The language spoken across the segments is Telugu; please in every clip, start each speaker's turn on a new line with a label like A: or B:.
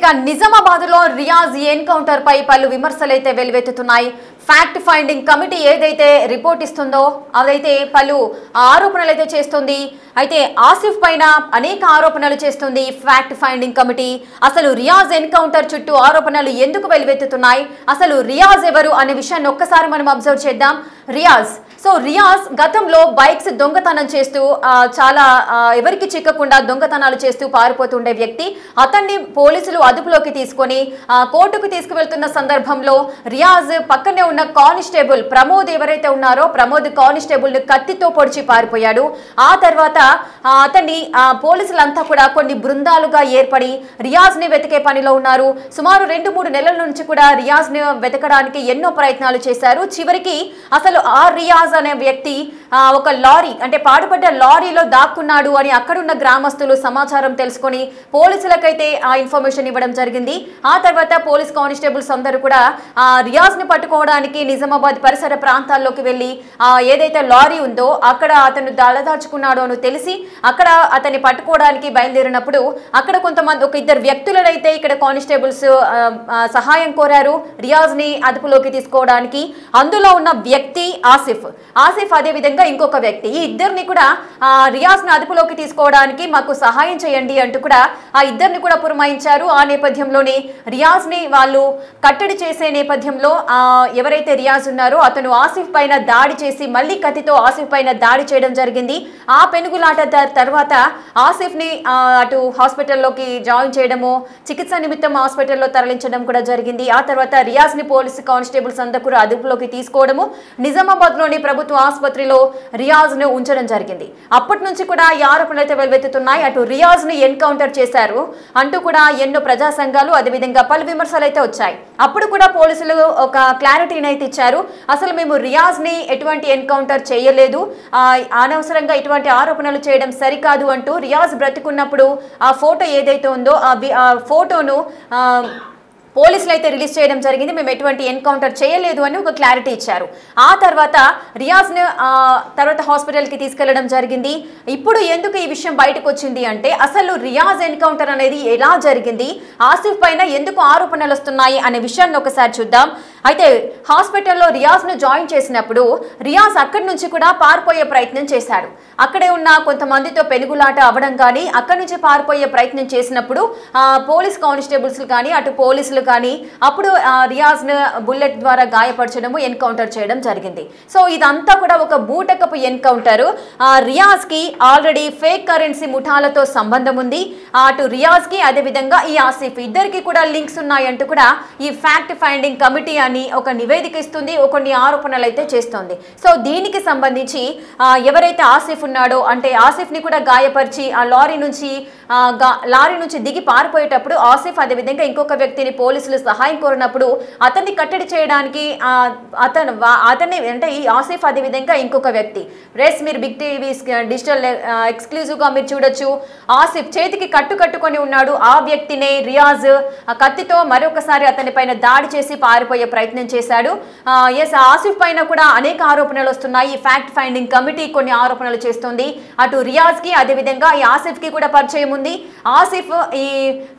A: ఇక నిజామాబాద్లో రియాజ్ ఎన్కౌంటర్ పై పలు విమర్శలైతే వెలువెత్తుతున్నాయి. ఫ్యాక్ట్ ఫైండింగ్ కమిటీ ఏదైతే రిపోర్ట్ ఇస్తుందో అదైతే పలు ఆరోపణలు అయితే చేస్తుంది. అయితే ఆసిఫ్ పైన అనేక ఆరోపణలు చేస్తుంది ఫ్యాక్ట్ ఫైండింగ్ కమిటీ. అసలు రియాజ్ ఎన్కౌంటర్ చుట్టూ ఆరోపణలు ఎందుకు వెలువెత్తుతున్నాయి, అసలు రియాజ్ ఎవరు అనే విషయాన్ని ఒక్కసారి మనం అబ్జర్వ్ చేద్దాం. రియాజ్ గతంలో బైక్స్ దొంగతనం చేస్తూ చాలా ఎవరికి చిక్కకుండా దొంగతనాలు చేస్తూ పారిపోతుండే వ్యక్తి. అతన్ని పోలీసులు అదుపులోకి తీసుకొని కోర్టుకు తీసుకువెళ్తున్న సందర్భంలో రియాజ్ పక్కనే ఉన్న కానిస్టేబుల్ ప్రమోద్ ఎవరైతే ఉన్నారో ప్రమోద్ కానిస్టేబుల్ ని కత్తితో పొడిచి పారిపోయాడు. ఆ తర్వాత అతన్ని పోలీసులంతా కూడా కొన్ని బృందాలుగా ఏర్పడి రియాజ్ ని వెతికే పనిలో ఉన్నారు. సుమారు 2-3 నెలల నుంచి కూడా రియాజ్ ని వెతకడానికి ఎన్నో ప్రయత్నాలు చేశారు. చివరికి అసలు ఆ రియాజ్ అనే వ్యక్తి ఒక లారీ అంటే పాడుపడ్డ లారీలో దాక్కున్నాడు అని అక్కడున్న గ్రామస్తులు సమాచారం తెలుసుకొని పోలీసులకైతే ఆ ఇన్ఫర్మేషన్ ఇవ్వడం జరిగింది. ఆ తర్వాత పోలీస్ కానిస్టేబుల్స్ అందరూ కూడా రియాజ్ ని పట్టుకోవడానికి నిజామాబాద్ పరిసర ప్రాంతాల్లోకి వెళ్ళి ఏదైతే లారీ ఉందో అక్కడ అతను దళదాచుకున్నాడు అని తెలిసి అక్కడ అతన్ని పట్టుకోవడానికి బయలుదేరినప్పుడు అక్కడ కొంతమంది ఒక 2 వ్యక్తులనైతే ఇక్కడ కానిస్టేబుల్స్ సహాయం కోరారు రియాజ్ ని అదుపులోకి తీసుకోవడానికి. అందులో ఉన్న వ్యక్తి ఆసిఫ్ అదే విధంగా ఇంకొక వ్యక్తి. ఈ ఇద్దరిని కూడా రియాజ్ ని అదుపులోకి తీసుకోవడానికి మాకు సహాయం చేయండి అంటూ కూడా ఆ ఇద్దరిని కూడా పురమాయించారు. ఆ నేపథ్యంలోనే రియాజ్ ని వాళ్ళు కట్టడి చేసే నేపథ్యంలో ఎవరైతే రియాజ్ ఉన్నారో అతను ఆసిఫ్ పైన దాడి చేసి మళ్ళీ కత్తితో ఆసిఫ్ పైన దాడి చేయడం జరిగింది. ఆ పెనుగులాట తర్వాత ఆసిఫ్ ని అటు హాస్పిటల్లోకి జాయిన్ చేయడము, చికిత్స నిమిత్తం హాస్పిటల్లో తరలించడం కూడా జరిగింది. ఆ తర్వాత రియాజ్ ని పోలీసు కానిస్టేబుల్స్ అందరూ కూడా అదుపులోకి తీసుకోవడము, నిజామాబాద్ లోని ప్రభుత్వ ఆసుపత్రిలో రియాజ్ ను ఉంచడం జరిగింది. అప్పటి నుంచి కూడా ఈ ఆరోపణలు అయితే వెలువెత్తుతున్నాయి. అటు రియాజ్ ని ఎన్కౌంటర్ చేశారు అంటూ కూడా ఎన్నో ప్రజా సంఘాలు అదేవిధంగా పలు విమర్శలు అయితే వచ్చాయి. అప్పుడు కూడా పోలీసులు ఒక క్లారిటీని అయితే ఇచ్చారు. అసలు మేము రియాజ్ ని ఎటువంటి ఎన్కౌంటర్ చేయలేదు, అనవసరంగా ఇటువంటి ఆరోపణలు చేయడం సరికాదు అంటూ రియాజ్ బ్రతికున్నప్పుడు ఆ ఫోటో ఏదైతే ఉందో ఆ ఫోటోను పోలీసులు అయితే రిలీజ్ చేయడం జరిగింది. మేము ఎటువంటి ఎన్కౌంటర్ చేయలేదు అని ఒక క్లారిటీ ఇచ్చారు. ఆ తర్వాత రియాజ్ను తర్వాత హాస్పిటల్కి తీసుకెళ్లడం జరిగింది. ఇప్పుడు ఎందుకు ఈ విషయం బయటకు వచ్చింది అంటే అసలు రియాజ్ ఎన్కౌంటర్ అనేది ఎలా జరిగింది, ఆసిఫ్ పైన ఎందుకు ఆరోపణలు వస్తున్నాయి అనే విషయాన్ని ఒకసారి చూద్దాం. అయితే హాస్పిటల్లో రియాజ్ను జాయిన్ చేసినప్పుడు రియాజ్ అక్కడి నుంచి కూడా పారిపోయే ప్రయత్నం చేశాడు. అక్కడే ఉన్న కొంతమందితో పెనుగులాట అవ్వడం కానీ అక్కడి నుంచి పారిపోయే ప్రయత్నం చేసినప్పుడు పోలీస్ కానిస్టేబుల్స్ కానీ అటు పోలీసులు కానీ అప్పుడు రియాజ్ ను బుల్లెట్ ద్వారా గాయపరచడము, ఎన్కౌంటర్ చేయడం జరిగింది. సో ఇదంతా కూడా ఒక బూటకపు ఎన్కౌంటర్. రియాజ్ కి ఆల్రెడీ ఫేక్ కరెన్సీ ముఠాలతో సంబంధం ఉంది. అటు రియాజ్ కి అదేవిధంగా ఈ ఆసిఫ్ ఇద్దరికి కూడా లింక్స్ ఉన్నాయంటూ కూడా ఈ ఫ్యాక్ట్ ఫైండింగ్ కమిటీ అని ఒక నివేదిక ఇస్తుంది, కొన్ని ఆరోపణలు అయితే చేస్తుంది. సో దీనికి సంబంధించి ఎవరైతే ఆసిఫ్ ఉన్నాడో అంటే ఆసిఫ్ ని కూడా గాయపరిచి ఆ లారీ నుంచి దిగి పారిపోయేటప్పుడు ఆసిఫ్ అదేవిధంగా ఇంకొక వ్యక్తిని పోలీసులు సహాయం కోరినప్పుడు అతన్ని కట్టడి చేయడానికి అతన్ని అంటే ఈ ఆసిఫ్ అదేవిధంగా ఇంకొక వ్యక్తి మీరు బిగ్ టీవీ డిజిటల్ ఎక్స్క్లూజివ్ గా మీరు చూడొచ్చు. ఆసిఫ్ చేతికి కట్టుకొని ఉన్నాడు. ఆ వ్యక్తినే రియాజ్ ఆ కత్తితో మరొకసారి అతని పైన దాడి చేసి పారిపోయే ప్రయత్నం చేశాడు. ఆసిఫ్ పైన కూడా అనేక ఆరోపణలు వస్తున్నాయి. ఈ ఫ్యాక్ట్ ఫైండింగ్ కమిటీ కొన్ని ఆరోపణలు చేస్తుంది. అటు రియాజ్ కి అదేవిధంగా ఈ ఆసిఫ్ కి కూడా పరిచయం ఉంది. ఆసిఫ్ ఈ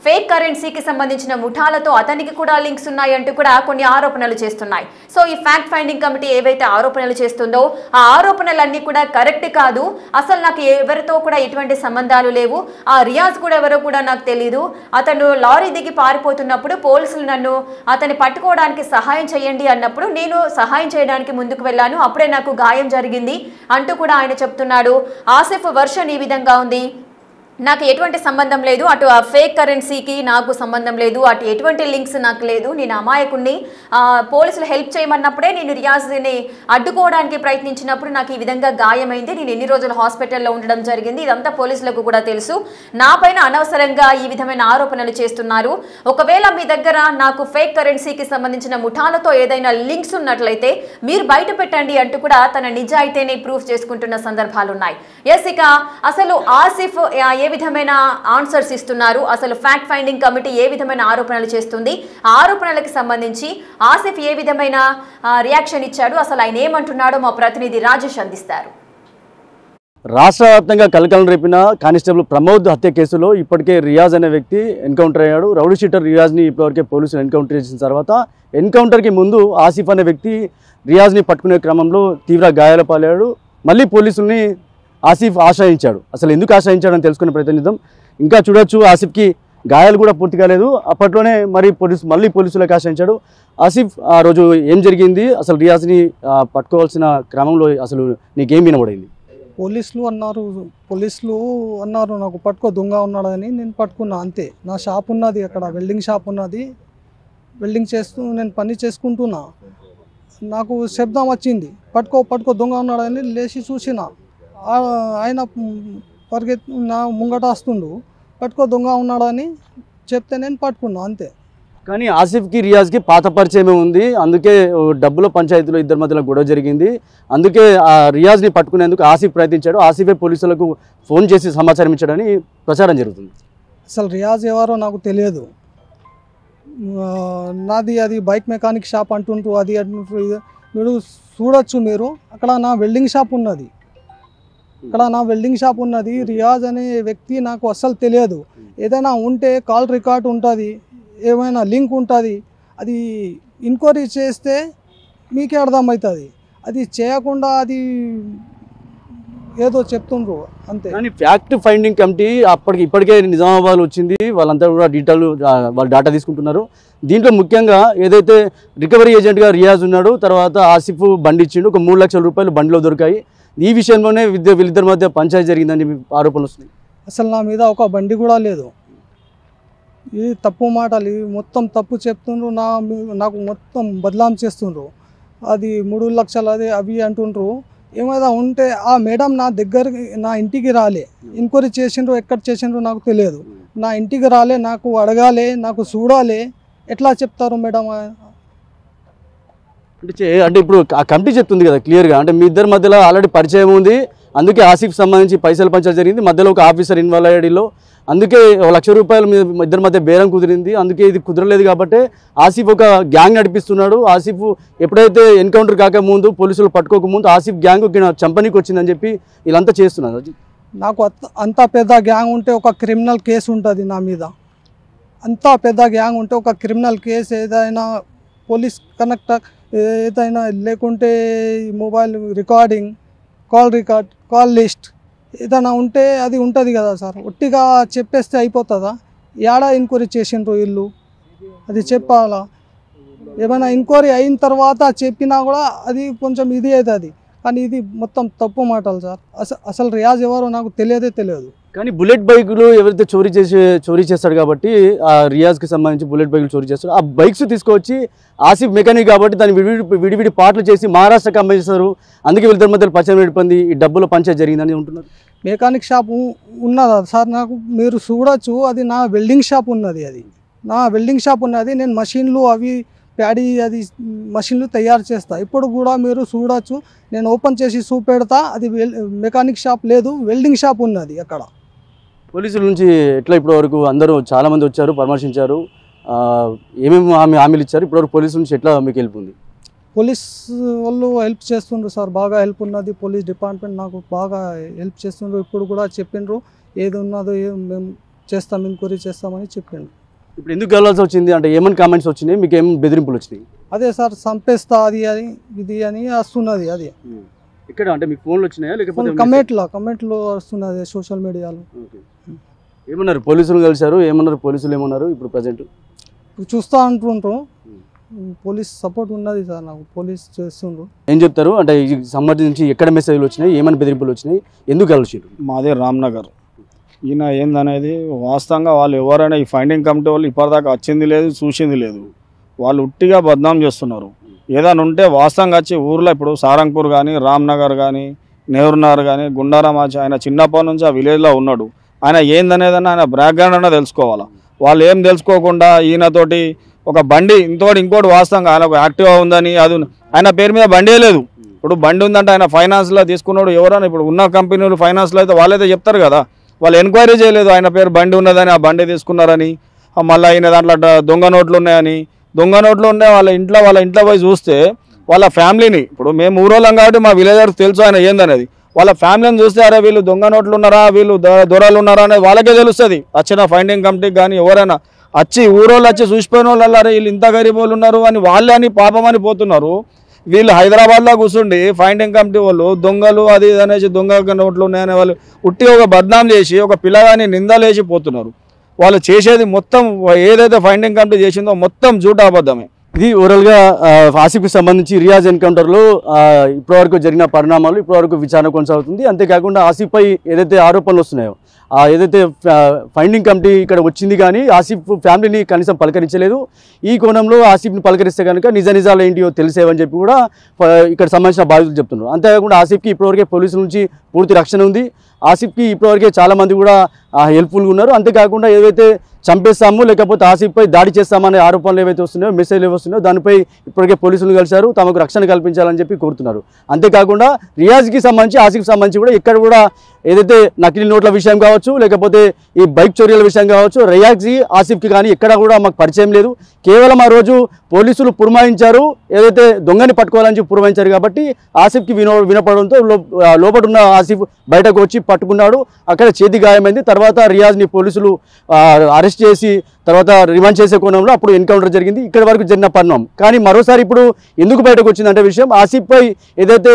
A: ఫేక్ కరెన్సీకి సంబంధించిన ముఠాలతో అతనికి కూడా లింక్స్ ఉన్నాయంటూ కూడా కొన్ని ఆరోపణలు చేస్తున్నాయి. సో ఈ ఫ్యాక్ట్ ఫైండింగ్ కమిటీ ఏవైతే ఆరోపణలు చేస్తుందో ఆ ఆరోపణలన్నీ కూడా కరెక్ట్ కాదు. అసలు నాకు ఎవరితో కూడా ఎటువంటి సంబంధాలు లేవు. ఆ రియాజ్ కూడా ఎవరో కూడా నాకు తెలీదు. అతను లారీ దిగి పారిపోతున్నప్పుడు పోలీసులు నన్ను అతన్ని పట్టుకోవడానికి సహాయం చేయండి అన్నప్పుడు నేను సహాయం చేయడానికి ముందుకు వెళ్ళాను. అప్పుడే నాకు గాయం జరిగింది అంటూ కూడా ఆయన చెప్తున్నాడు. ఆసిఫ్ వర్షన్ ఈ విధంగా ఉంది. నాకు ఎటువంటి సంబంధం లేదు, అటు ఆ ఫేక్ కరెన్సీకి నాకు సంబంధం లేదు, అటు ఎటువంటి లింక్స్ నాకు లేదు, నేను అమాయకుణ్ణి. పోలీసులు హెల్ప్ చేయమన్నప్పుడే నేను రియాజ్ని అడ్డుకోవడానికి ప్రయత్నించినప్పుడు నాకు ఈ విధంగా గాయమైంది. నేను ఎన్ని రోజులు హాస్పిటల్లో ఉండడం జరిగింది. ఇదంతా పోలీసులకు కూడా తెలుసు. నా పైన అనవసరంగా ఈ విధమైన ఆరోపణలు చేస్తున్నారు. ఒకవేళ మీ దగ్గర నాకు ఫేక్ కరెన్సీకి సంబంధించిన ముఠాలతో ఏదైనా లింక్స్ ఉన్నట్లయితే మీరు బయట పెట్టండి అంటూ కూడా తన నిజాయితీని ప్రూఫ్ చేసుకుంటున్న సందర్భాలు ఉన్నాయి. ఇక అసలు ఆసిఫ్ ఏ విధమైన ఆన్సర్స్ ఇస్తున్నారు, అసలు ఫ్యాక్ట్ ఫైండింగ్ కమిటీ ఏ విధమైన ఆరోపణలు చేస్తుంది, ఆరోపణలకు సంబంధించి ఆసిఫ్ ఏ విధమైన రియాక్షన్ ఇచ్చాడు, అసలు ఆయన ఏమంటున్నాడో మా ప్రతినిధి రాజేష్ అందిస్తారు.
B: రాష్ట్ర వ్యాప్తంగా కలకలం రేపిన కానిస్టేబుల్ ప్రమోద్ హత్య కేసులో ఇప్పటికే రియాజ్ అనే వ్యక్తి ఎన్కౌంటర్ అయ్యాడు. రౌడీ షీటర్ రియాజ్ని ఇప్పటివరకే పోలీసులు ఎన్కౌంటర్ చేసిన తర్వాత ఎన్కౌంటర్కి ముందు ఆసిఫ్ అనే వ్యక్తి రియాజ్ని పట్టుకునే క్రమంలో తీవ్ర గాయాల పాలయ్యాడు. మళ్ళీ పోలీసుల్ని ఆసిఫ్ ఆశ్రయించాడు. అసలు ఎందుకు ఆశ్రయించాడని తెలుసుకునే ప్రయత్నిద్దాం. ఇంకా చూడొచ్చు ఆసిఫ్కి గాయాలు కూడా పూర్తి కాలేదు. అప్పట్లోనే మళ్ళీ పోలీసులకు ఆశ్రయించాడు. ఆసిఫ్ ఆ రోజు ఏం జరిగింది, అసలు రియాజ్ని పట్టుకోవాల్సిన క్రమంలో అసలు నీకేం వినబడింది?
C: పోలీసులు అన్నారు నాకు పట్టుకో దొంగ ఉన్నాడని. నేను పట్టుకున్నా అంతే. నా షాప్ ఉన్నది అక్కడ, వెల్డింగ్ షాప్ ఉన్నది. వెల్డింగ్ చేస్తూ నేను పని చేసుకుంటున్నా. నాకు శబ్దం వచ్చింది, పట్టుకో దొంగ ఉన్నాడని. లేచి చూసిన ఆయన నా ముంగట వస్తుండు. పట్టుకో దొంగ ఉన్నాడని చెప్తే నేను పట్టుకున్నా అంతే.
B: కానీ ఆసిఫ్కి రియాజ్కి పాత పరిచయమే ఉంది. అందుకే డబ్బుల పంచాయతీలో ఇద్దరి మధ్యలో గొడవ జరిగింది. అందుకే ఆ రియాజ్ని పట్టుకునేందుకు ఆసిఫ్ ప్రయత్నించాడు. ఆసిఫే పోలీసులకు ఫోన్ చేసి సమాచారం ఇచ్చాడని ప్రచారం జరుగుతుంది.
C: అసలు రియాజ్ ఎవరో నాకు తెలియదు. నాది అది బైక్ మెకానిక్ షాప్ అంటుంటూ అది అంటుంటూ మీరు చూడొచ్చు. మీరు అక్కడ నా వెల్డింగ్ షాప్ ఉన్నది. రియాజ్ అనే వ్యక్తి నాకు అస్సలు తెలియదు. ఏదైనా ఉంటే కాల్ రికార్డ్ ఉంటుంది, ఏమైనా లింక్ ఉంటుంది. అది ఎంక్వైరీ చేస్తే మీకే అర్థమవుతుంది. అది చేయకుండా అది ఏదో చెప్తుండ్రు అంతే.
B: కానీ ఫ్యాక్ట్ ఫైండింగ్ కమిటీ ఇప్పటికే నిజామాబాద్ వచ్చింది. వాళ్ళంతా కూడా వాళ్ళు డేటా తీసుకుంటున్నారు. దీంట్లో ముఖ్యంగా ఏదైతే రికవరీ ఏజెంట్గా రియాజ్ ఉన్నాడు, తర్వాత ఆసిఫ్ బండి ఇచ్చిండు. ఒక 3 లక్షల రూపాయలు బండిలో దొరికాయి. ఈ విషయంలోనే వీళ్ళిద్దరి మధ్య పంచాయతీ జరిగిందని ఆరోపణలు వస్తున్నాయి.
C: అసలు నా మీద ఒక బండి కూడా లేదు. ఇది తప్పు మాటలు, ఇవి మొత్తం తప్పు చెప్తుండ్రు. నాకు మొత్తం బదలాం చేస్తుండ్రు. అది 3 లక్షలు అవి అంటుండ్రు. ఏమైనా ఉంటే ఆ మేడం నా ఇంటికి రాలే. ఎంక్వైరీ చేసిండ్రు, ఎక్కడ చేసిండ్రు నాకు తెలియదు. నా ఇంటికి రాలే, నాకు అడగాలి, నాకు చూడాలి. ఎట్లా చెప్తారు మేడం?
B: అంటే ఇప్పుడు ఆ కమిటీ చెప్తుంది కదా క్లియర్గా, అంటే మీ ఇద్దరి మధ్యలో ఆల్రెడీ పరిచయం ఉంది. అందుకే ఆసిఫ్ సంబంధించి పైసలు పంచాలి జరిగింది. మధ్యలో ఒక ఆఫీసర్ ఇన్వాల్వ్ అయ్యాడిలో. అందుకే 1 లక్ష రూపాయలు ఇద్దరి మధ్య బేరం కుదిరింది. అందుకే ఇది కుదరలేదు కాబట్టి ఆసిఫ్ ఒక గ్యాంగ్ నడిపిస్తున్నాడు. ఆసిఫ్ ఎప్పుడైతే ఎన్కౌంటర్ కాకముందు పోలీసులు పట్టుకోకముందు ఆసిఫ్ గ్యాంగ్ చంపనీకి వచ్చిందని చెప్పి వీళ్ళంతా చేస్తున్నారు.
C: నాకు అంత పెద్ద గ్యాంగ్ ఉంటే ఒక క్రిమినల్ కేసు ఉంటుంది నా మీద. అంత పెద్ద గ్యాంగ్ ఉంటే ఒక క్రిమినల్ కేసు ఏదైనా పోలీస్ కనెక్ట్ ఏదైనా లేకుంటే మొబైల్ రికార్డింగ్, కాల్ లిస్ట్ ఏదైనా ఉంటే అది ఉంటుంది కదా సార్. ఒట్టిగా చెప్పేస్తే అయిపోతుందా? ఏడా ఎంక్వైరీ చేసిండ్రు వీళ్ళు, అది చెప్పాలా? ఏమైనా ఎంక్వైరీ అయిన తర్వాత చెప్పినా కూడా అది కొంచెం ఇది అవుతుంది. కానీ ఇది మొత్తం తప్పు మాటలు సార్. అసలు రియాజ్ ఎవరో నాకు తెలియదు.
B: కానీ బుల్లెట్ బైకులు ఎవరైతే చోరీ చేస్తాడు కాబట్టి ఆ రియాజ్కి సంబంధించి బుల్లెట్ బైకులు చోరీ చేస్తాడు. ఆ బైక్స్ తీసుకొచ్చి ఆసిఫ్ మెకానిక్ కాబట్టి దాన్ని విడివిడి పాటలు చేసి మహారాష్ట్రకి అమ్మేస్తారు. అందుకే వీళ్ళిద్దరి మధ్యలో పరిచయం నడిపింది. ఈ డబ్బుల పంచాయతీ జరిగిందని ఉంటున్నారు.
C: మెకానిక్ షాప్ ఉన్నదా సార్? నాకు మీరు చూడొచ్చు. అది నా వెల్డింగ్ షాప్ ఉన్నది. నేను మషిన్లు అవి ప్యాడీ అది మషిన్లు తయారు చేస్తా. ఇప్పుడు కూడా మీరు చూడొచ్చు. నేను ఓపెన్ చేసి చూపెడతా. అది మెకానిక్ షాప్ లేదు, వెల్డింగ్ షాప్ ఉన్నది అక్కడ.
B: పోలీసుల నుంచి ఎట్లా ఇప్పటి వరకు అందరూ చాలామంది వచ్చారు, పరామర్శించారు, ఏమేమి హామీలు ఇచ్చారు? ఇప్పటివరకు పోలీసుల నుంచి ఎట్లా మీకు హెల్ప్ ఉంది?
C: పోలీస్ వాళ్ళు హెల్ప్ చేస్తుండ్రు సార్, బాగా హెల్ప్ ఉన్నది. పోలీస్ డిపార్ట్మెంట్ నాకు బాగా హెల్ప్ చేస్తుండ్రు. ఇప్పుడు కూడా చెప్పిండ్రు ఏది ఉన్నదో మేము చేస్తాం, ఎంక్వైరీ చేస్తామని చెప్పిండ్రు.
B: ఇప్పుడు ఎందుకు వెళ్ళాల్సి వచ్చింది అంటే ఏమని కామెంట్స్ వచ్చినాయి, మీకు ఏం బెదిరింపులు వచ్చినాయి?
C: అదే సార్, చంపేస్తా అది అని ఇది అని వస్తున్నది. అది
B: ఇక్కడ అంటే మీకు ఫోన్లు వచ్చినాయా లేకపోతే
C: కమెంట్లో వస్తున్నది సోషల్ మీడియాలో.
B: ఏమన్నారు పోలీసులు కలిశారు? పోలీసులు ఏమన్నారు? ఇప్పుడు ప్రజెంట్
C: చూస్తా అంటుండ్రు. పోలీస్ సపోర్ట్ ఉన్నది సార్ నాకు, పోలీస్ చేస్తుండ్రు.
B: ఏం చెప్తారు అంటే ఈ సంబంధించి ఎక్కడ మెసేజ్లు వచ్చినాయి, ఏమైనా బెదిరింపులు వచ్చినాయి, ఎందుకు కలిసిరు?
D: మాదే రామ్నగర్. ఈయన ఏందనేది వాస్తవంగా వాళ్ళు ఎవరైనా ఈ ఫైండింగ్ కమిటీ వాళ్ళు ఇప్పటిదాకా వచ్చింది లేదు, చూసింది లేదు. వాళ్ళు ఉట్టిగా బద్నాం చేస్తున్నారు. ఏదైనా ఉంటే వాస్తవంగా వచ్చి ఊర్లో ఇప్పుడు సారంగపూర్ కానీ, రామ్నగర్ కానీ, నెహ్రూనగర్ కానీ, గుండారామాచి ఆయన చిన్నప్పటి నుంచి ఆ విలేజ్లో ఉన్నాడు. ఆయన ఏందనేదని ఆయన బ్యాక్గ్రౌండ్ అన్నా తెలుసుకోవాలా. వాళ్ళు ఏం తెలుసుకోకుండా ఈయనతోటి ఒక బండి ఇంకోటి వాస్తవంగా ఆయన ఒక యాక్టివా ఉందని అది ఆయన పేరు మీద బండే లేదు. ఇప్పుడు బండి ఉందంటే ఆయన ఫైనాన్స్లో తీసుకున్నాడు. ఎవరైనా ఇప్పుడు ఉన్న కంపెనీలు ఫైనాన్స్లో అయితే వాళ్ళైతే చెప్తారు కదా. వాళ్ళు ఎంక్వైరీ చేయలేదు ఆయన పేరు బండి ఉన్నదని, ఆ బండి తీసుకున్నారని. మళ్ళీ ఆయన దాంట్లో దొంగ నోట్లు ఉన్నాయని. దొంగ నోట్లు ఉన్నాయి వాళ్ళ ఇంట్లో పోయి చూస్తే వాళ్ళ ఫ్యామిలీని, ఇప్పుడు మేము ఊరోళ్ళం కాబట్టి మా విలేజర్స్ తెలుసు ఆయన ఏందనేది. వాళ్ళ ఫ్యామిలీని చూస్తే అరే వీళ్ళు దొంగ నోట్లు ఉన్నారా, వీళ్ళు దొరలు ఉన్నారా అనేది వాళ్ళకే తెలుస్తుంది. వచ్చిన ఫైండింగ్ కమిటీకి కానీ ఎవరైనా వచ్చి ఊరోళ్ళు వచ్చి చూసిపోయిన వాళ్ళు అరే వీళ్ళు ఇంత గరీబ్ వాళ్ళు ఉన్నారు అని వాళ్ళే అని పాపమని పోతున్నారు. వీళ్ళు హైదరాబాద్లో కూర్చుండి ఫైండింగ్ కమిటీ వాళ్ళు దొంగలు అది ఇది అనేసి దొంగ నోట్లు ఉన్నాయనే వాళ్ళు ఉట్టి ఒక బద్నాం చేసి ఒక పిల్లగాని నిందలేసి పోతున్నారు. వాళ్ళు చేసేది మొత్తం ఏదైతే ఫైండింగ్ కమిటీ చేసిందో మొత్తం జూట అబద్ధమే.
B: ఇది ఓవరాల్గా ఆసిఫ్కి సంబంధించి రియాజ్ ఎన్కౌంటర్లో ఇప్పటివరకు జరిగిన పరిణామాలు, ఇప్పటివరకు విచారణ కొనసాగుతుంది. అంతేకాకుండా ఆసిఫ్పై ఏదైతే ఆరోపణలు వస్తున్నాయో ఏదైతే ఫైండింగ్ కమిటీ ఇక్కడ వచ్చింది కానీ ఆసిఫ్ ఫ్యామిలీని కనీసం పలకరించలేదు. ఈ కోణంలో ఆసిఫ్ని పలకరిస్తే కనుక నిజాలు ఏంటియో తెలిసేవని చెప్పి కూడా ఇక్కడ సంబంధించిన బాధితులు చెప్తున్నారు. అంతేకాకుండా ఆసిఫ్కి ఇప్పటివరకే పోలీసుల నుంచి పూర్తి రక్షణ ఉంది. ఆసిఫ్కి ఇప్పటివరకే చాలామంది కూడా హెల్ప్ఫుల్గా ఉన్నారు. అంతేకాకుండా ఏవైతే చంపేస్తాము లేకపోతే ఆసిఫ్పై దాడి చేస్తామనే ఆరోపణలు ఏవైతే వస్తున్నాయో, మెసేజ్లు వస్తున్నాయో దానిపై ఇప్పటికే పోలీసులు కలిశారు, తమకు రక్షణ కల్పించాలని చెప్పి కోరుతున్నారు. అంతేకాకుండా రియాజ్కి సంబంధించి ఆసిఫ్కి సంబంధించి కూడా ఇక్కడ కూడా ఏదైతే నకిలీ నోట్ల విషయం కావచ్చు లేకపోతే ఈ బైక్ చోరీల విషయం కావచ్చు, రియాజ్కి ఆసిఫ్కి కానీ ఎక్కడ కూడా మాకు పరిచయం లేదు. కేవలం ఆ రోజు పోలీసులు పురమాయించారు, ఏదైతే దొంగని పట్టుకోవాలని చెప్పి పురమాయించారు కాబట్టి ఆసిఫ్కి వినపడంతో లోపల ఉన్న ఆసిఫ్ బయటకు వచ్చి పట్టుకున్నాడు. అక్కడ చేతి గాయమైంది. తర్వాత రియాజ్ని పోలీసులు అరెస్ట్ చేసి తర్వాత రిమాండ్ చేసే కోణంలో అప్పుడు ఎన్కౌంటర్ జరిగింది. ఇక్కడ వరకు జరిగిన పరిణామం. కానీ మరోసారి ఇప్పుడు ఎందుకు బయటకు వచ్చిందంటే విషయం, ఆసిఫ్పై ఏదైతే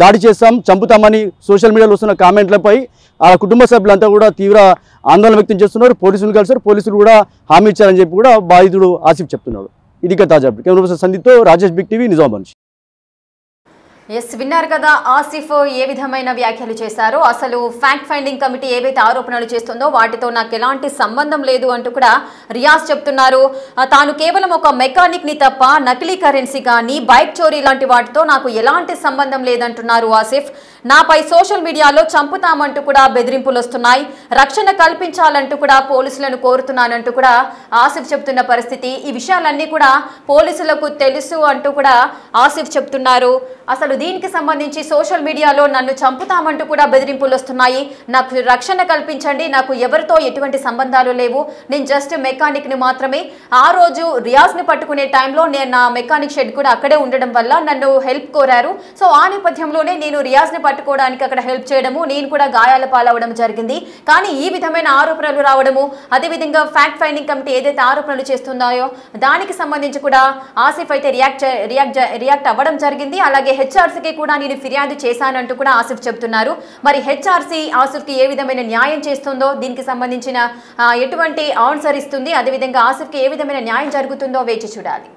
B: దాడి చేస్తాం చంపుతామని సోషల్ మీడియాలో వస్తున్న కామెంట్లపై ఆ కుటుంబ సభ్యులంతా కూడా తీవ్ర ఆందోళన వ్యక్తం చేస్తున్నారు. పోలీసులు కలిసారు, పోలీసులు కూడా హామీ ఇచ్చారని చెప్పి కూడా బాధితుడు ఆసిఫ్ చెప్తున్నాడు. ఇది తాజా కెమెరా సందీప్తో రాజేష్, బిగ్ టీవీ, నిజామాబాద్ నుంచి.
A: ఎస్, విన్నారు కదా ఆసిఫ్ ఏ విధమైన వ్యాఖ్యలు చేశారో. అసలు ఫ్యాక్ట్ ఫైండింగ్ కమిటీ ఏవైతే ఆరోపణలు చేస్తుందో వాటితో నాకు ఎలాంటి సంబంధం లేదు అంటూ కూడా రియాజ్ చెప్తున్నారు. తాను కేవలం ఒక మెకానిక్ ని తప్ప నకిలీ కరెన్సీ కానీ బైక్ చోరీ లాంటి వాటితో నాకు ఎలాంటి సంబంధం లేదంటున్నారు ఆసిఫ్. నాపై సోషల్ మీడియాలో చంపుతామంటూ కూడా బెదిరింపులు వస్తున్నాయి, రక్షణ కల్పించాలంటూ కూడా పోలీసులను కోరుతున్నానంటూ కూడా ఆసిఫ్ చెప్తున్న పరిస్థితి. ఈ విషయాలన్నీ కూడా పోలీసులకు తెలుసు అంటూ కూడా ఆసిఫ్ చెప్తున్నారు. అసలు దీనికి సంబంధించి సోషల్ మీడియాలో నన్ను చంపుతామంటూ కూడా బెదిరింపులు వస్తున్నాయి, నాకు రక్షణ కల్పించండి, నాకు ఎవరితో ఎటువంటి సంబంధాలు లేవు, నేను జస్ట్ మెకానిక్ ని మాత్రమే. ఆ రోజు రియాజ్ ని పట్టుకునే టైంలో నేను నా మెకానిక్ షెడ్ కూడా అక్కడే ఉండడం వల్ల నన్ను హెల్ప్ కోరారు. సో ఆ నేపథ్యంలోనే నేను రియాజ్ ని పట్టుకోవడానికి అక్కడ హెల్ప్ చేయడము, నేను కూడా గాయాల పాలవడం జరిగింది. కానీ ఈ విధమైన ఆరోపణలు రావడము, అదేవిధంగా ఫ్యాక్ట్ ఫైండింగ్ కమిటీ ఏదైతే ఆరోపణలు చేస్తుందో దానికి సంబంధించి కూడా ఆసిఫ్ అయితే రియాక్ట్ అవ్వడం జరిగింది. అలాగే హెచ్ఆర్సీకి కూడా నేను ఫిర్యాదు చేశానంటూ కూడా ఆసిఫ్ చెప్తున్నారు. మరి హెచ్ఆర్సీ ఆసిఫ్కి ఏ విధమైన న్యాయం చేస్తుందో, దీనికి సంబంధించిన ఎటువంటి ఆన్సర్ ఇస్తుంది, అదేవిధంగా ఆసిఫ్కి ఏ విధమైన న్యాయం జరుగుతుందో వేచి చూడాలి.